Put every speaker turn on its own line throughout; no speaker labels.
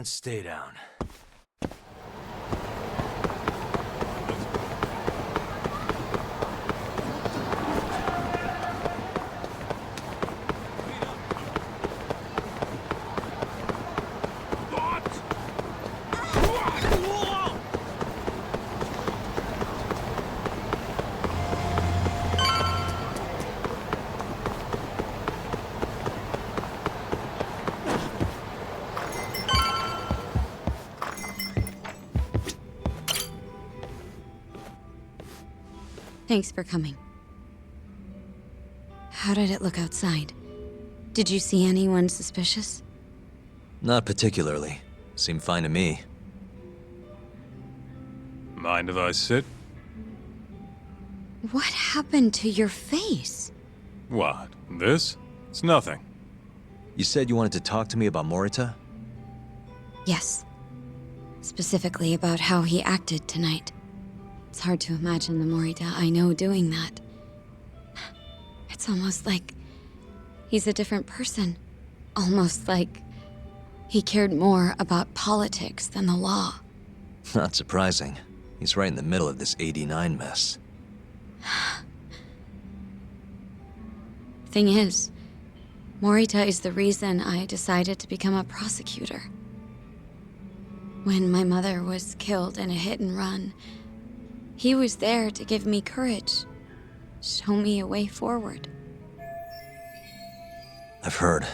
and stay down.
Thanks for coming. How did it look outside? Did you see anyone suspicious?
Not particularly. Seemed fine to me.
Mind if I sit?
What happened to your face?
What? This? It's nothing.
You said you wanted to talk to me about Morita?
Yes. Specifically about how he acted tonight. It's hard to imagine the Morita I know doing that. It's almost like he's a different person. Almost like he cared more about politics than the law.
Not surprising. He's right in the middle of this 89 mess.
Thing is, Morita is the reason I decided to become a prosecutor. When my mother was killed in a hit and run, he was there to give me courage, show me a way forward.
I've heard.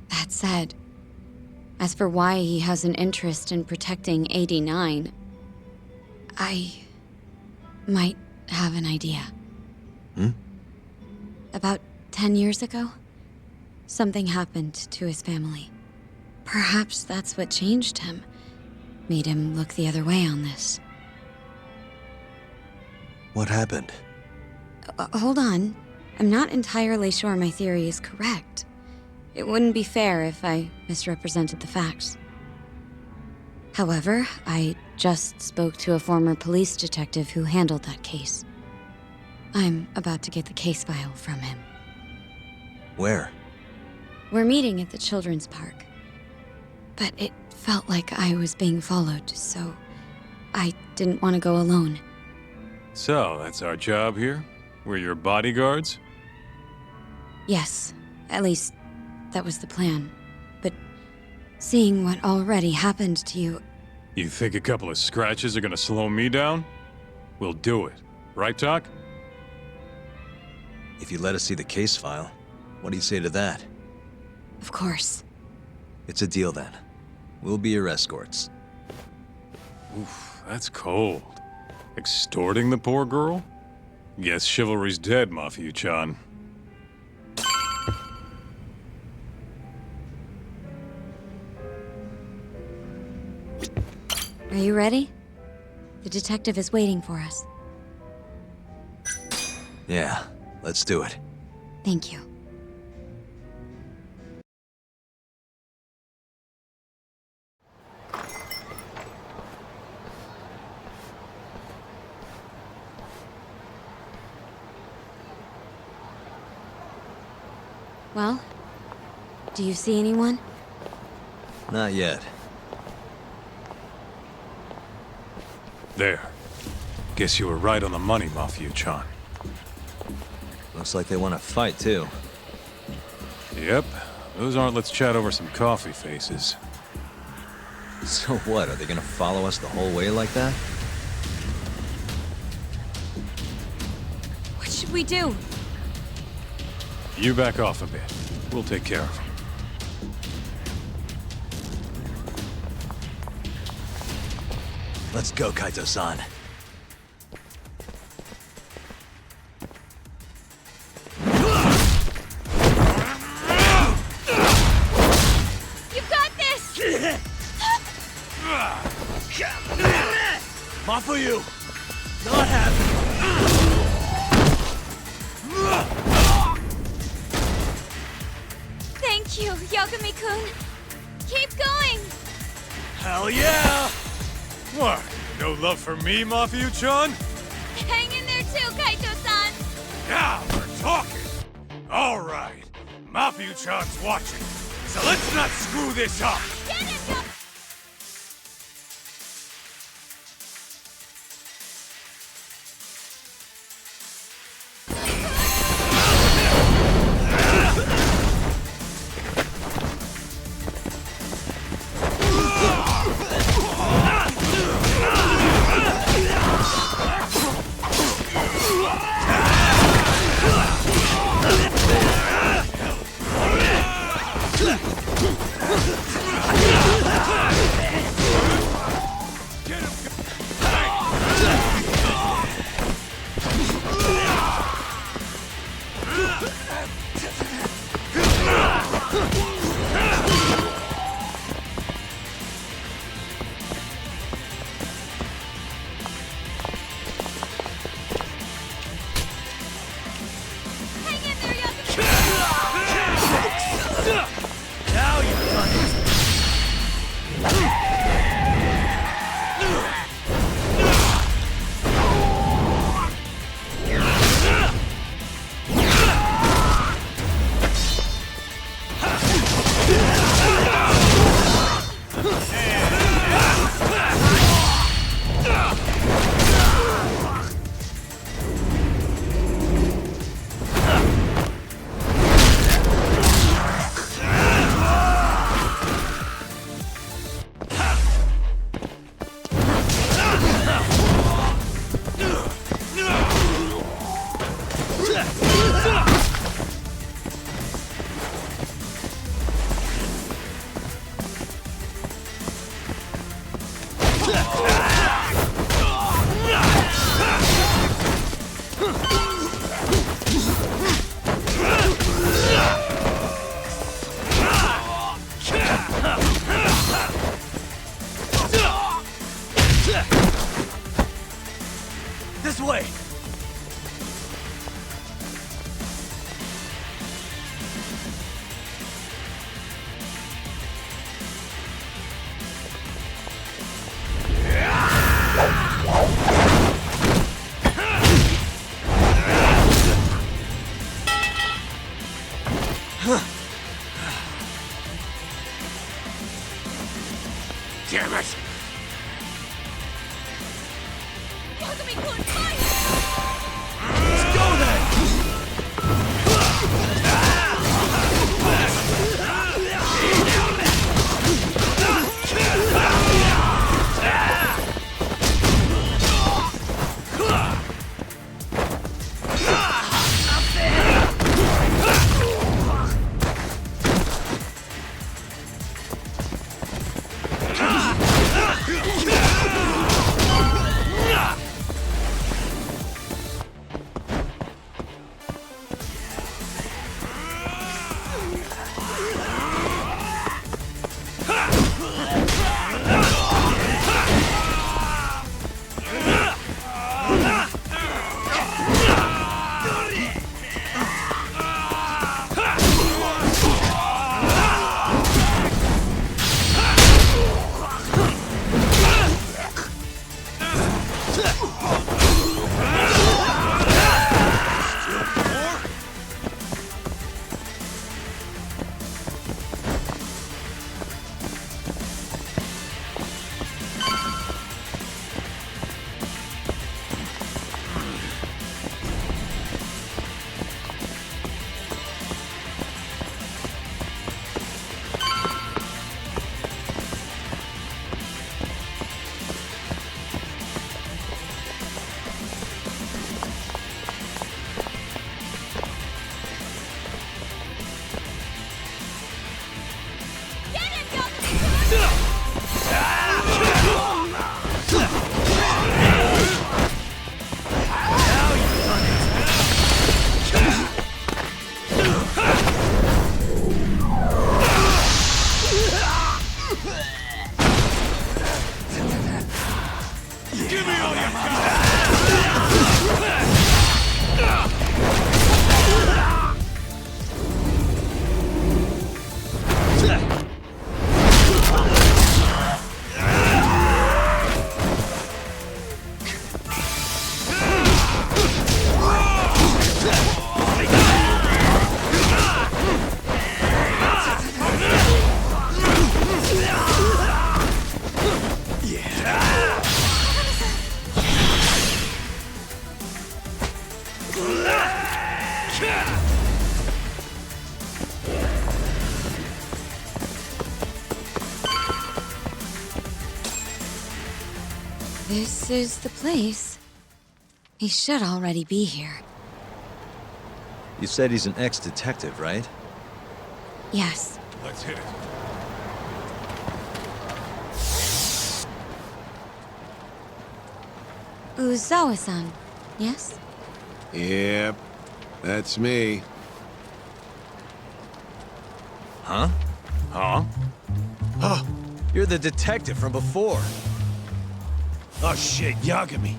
That said, as for why he has an interest in protecting 89, I might have an idea. About 10 years ago, something happened to his family. Perhaps that's what changed him, made him look the other way on this.
What happened?
Hold on. I'm not entirely sure my theory is correct. It wouldn't be fair if I misrepresented the facts. However, I just spoke to a former police detective who handled that case. I'm about to get the case file from him.
Where?
We're meeting at the children's park. But it felt like I was being followed, so I didn't want to go alone.
So, that's our job here? We're your bodyguards?
Yes, at least that was the plan. But seeing what already happened to you,
You think a couple of scratches are gonna slow me down? We'll do it. Right, Doc?
If you let us see the case file, what do you say to that?
of course.
It's a deal then. We'll be your escorts.
Oof, that's cold. Extorting the poor girl? Guess chivalry's dead, Mafuyu-chan.
Are you ready? The detective is waiting for us.
Yeah, let's do it.
Thank you. Well, do you see anyone?
Not yet.
There. Guess you were right on the money, Mafuyu-chan.
Looks like they want to fight, too.
Yep. Those aren't let's chat over some coffee faces.
So what, are they gonna follow us the whole way like that?
What should we do?
You back off a bit. We'll take care of them.
Let's go, Kaito-san.
You got this!
Mafuyu! Not happening!
Thank you, Yagami-kun. Keep going!
Hell yeah!
What? No love for me, Mafuyu-chan?
Hang in there too, Kaito-san!
Now we're talking! All right. Mafuyu-chan's watching, so let's not screw this up!
This is the place. He should already be here.
You said he's an ex-detective, right?
Yes.
Let's hit it.
Uzawa-san, yes?
Yep, that's me.
Huh?
Huh?
Oh,
You're the detective from before.
oh shit, Yagami.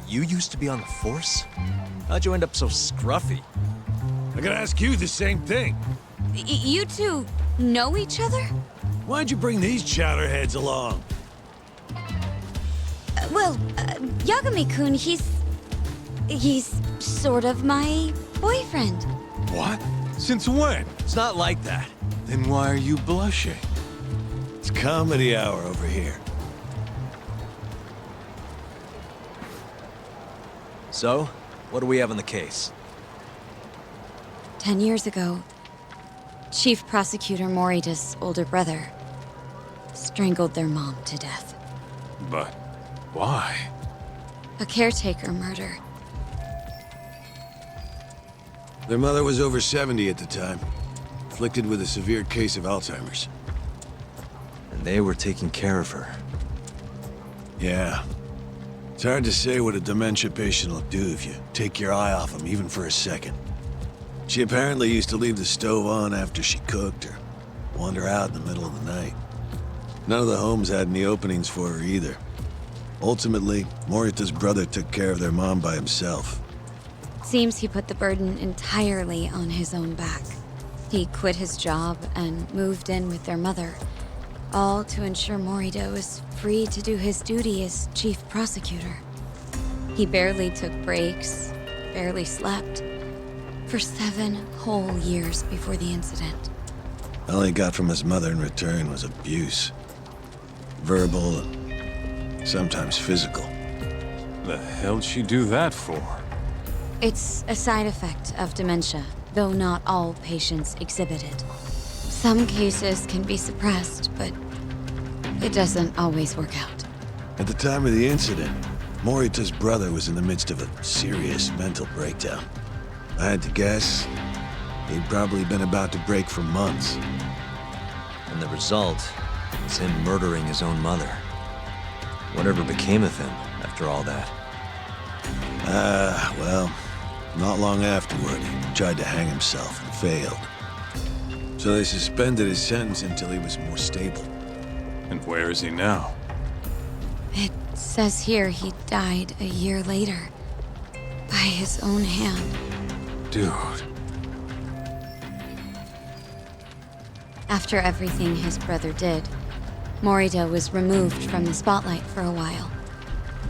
You used to be on the force? How'd you end up so scruffy?
I gotta ask you the same thing.
You two know each other?
Why'd you bring these chowderheads along?
Yagami-kun, he's sort of my boyfriend.
What? Since when?
It's not like that.
Then why are you blushing?
It's comedy hour over here.
So, what do we have on the case?
10 years ago, Chief Prosecutor Morita's older brother strangled their mom to death.
But why?
A caretaker murder.
Their mother was over 70 at the time, afflicted with a severe case of Alzheimer's.
And they were taking care of her.
Yeah. It's hard to say what a dementia patient will do if you take your eye off them, even for a second. She apparently used to leave the stove on after she cooked or wander out in the middle of the night. None of the homes had any openings for her either. Ultimately, Morita's brother took care of their mom by himself.
Seems he put the burden entirely on his own back. He quit his job and moved in with their mother, all to ensure Morita was free to do his duty as chief prosecutor. He barely took breaks, barely slept, for 7 whole years before the incident.
All he got from his mother in return was abuse. Verbal and sometimes physical.
The hell'd she do that for?
It's a side effect of dementia, though not all patients exhibit it. Some cases can be suppressed, but it doesn't always work out.
At the time of the incident, Morita's brother was in the midst of a serious mental breakdown. I had to guess, he'd probably been about to break for months.
And the result is him murdering his own mother. Whatever became of him after all that?
Well, not long afterward, he tried to hang himself and failed. So they suspended his sentence until he was more stable.
And where is he now?
It says here he died a year later, by his own hand.
Dude.
After everything his brother did, Morita was removed from the spotlight for a while.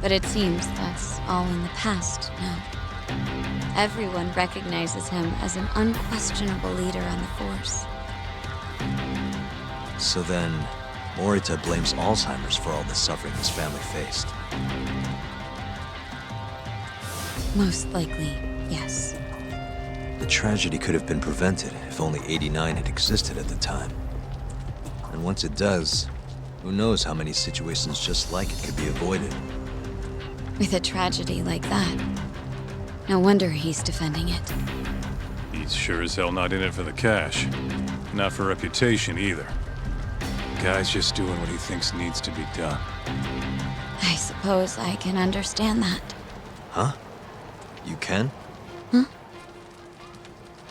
But it seems that's all in the past now. Everyone recognizes him as an unquestionable leader on the force.
So then, Morita blames Alzheimer's for all the suffering his family faced.
Most likely, yes.
The tragedy could have been prevented if only 89 had existed at the time. And once it does, who knows how many situations just like it could be avoided.
With a tragedy like that, no wonder he's defending it.
He's sure as hell not in it for the cash. Not for reputation either. Guy's just doing what he thinks needs to be done.
I suppose I can understand that.
Huh? You can?
Huh?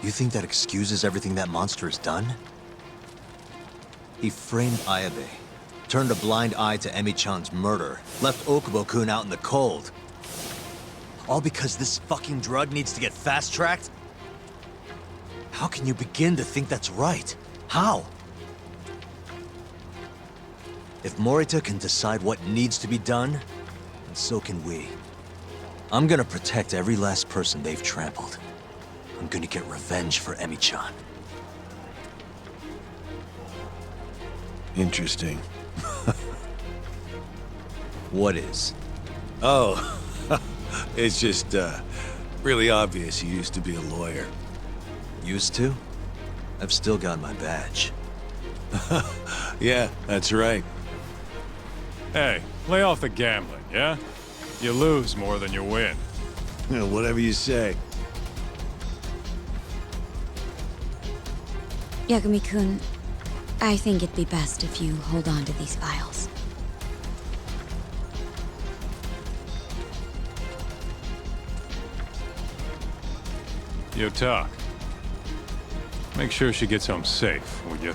You think that excuses everything that monster has done? He framed Ayabe, turned a blind eye to Emi-chan's murder, left Okubo-kun out in the cold. All because this fucking drug needs to get fast-tracked? How can you begin to think that's right? How? If Morita can decide what needs to be done, then so can we. I'm gonna protect every last person they've trampled. I'm gonna get revenge for Emi-chan.
Interesting.
What is?
Oh, it's just, Really obvious you used to be a lawyer.
Used to? I've still got my badge.
Yeah, that's right.
Hey, lay off the gambling, yeah? You lose more than you win.
Whatever you say.
Yagami-kun, I think it'd be best if you hold on to these files.
Yo, talk. Make sure she gets home safe, would you?